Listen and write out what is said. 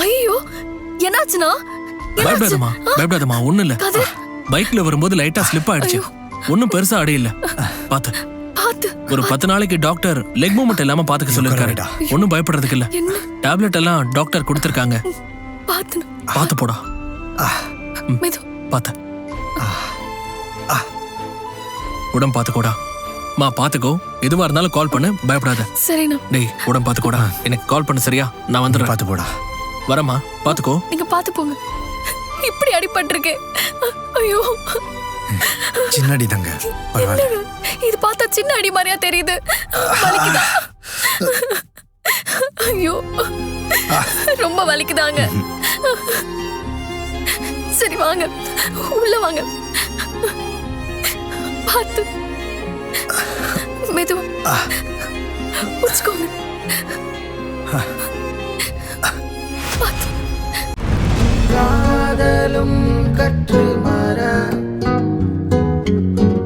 ஐயோ என்னாச்சுனா? பயப்படாதம்மா ஒண்ணும் இல்ல. பைக்ல வரும்போது லைட்டா ஸ்லிப் ஆயிடுச்சு. ஒண்ணும் பெருசா அடி இல்ல. பாத்து ஒரு 10 நாளைக்கு டாக்டர் லெக் மூவ்மெண்ட் இல்லாம பாத்துக்க சொல்லிருக்காரு. ஒண்ணும் பயப்படுறதுக்கு இல்ல. டேப்லெட் எல்லாம் டாக்டர் கொடுத்திருக்காங்க. பாத்து போடா. பாத்து உடம்பு பாத்துக்கோடா. மா பாத்துக்கோ. எதுவா இருந்தாலும் கால் பண்ணு, பயப்படாத. சரிண்ணா. டேய் உடம்பு பாத்துக்கோடா. எனக்கு கால் பண்ணு சரியா? நான் வந்துடுறேன். பாத்து போடா. வரமா பாத்துக்கோ. நீங்க பாத்து போங்க. இப்படி அடிபட்டிருக்கே. ஐயோ சின்னடி தங்க. பரவாயில்ல. இது பார்த்தா சின்ன அடி மாதிரியா தெரியுது. வலிக்குதா? ஐயோ ரொம்ப வலிக்குதாங்க. சரி வாங்க உள்ள வாங்க. பார்த்து மெதுவா புடிச்சுக்கோங்க. பார்த்து காதலும் கற்று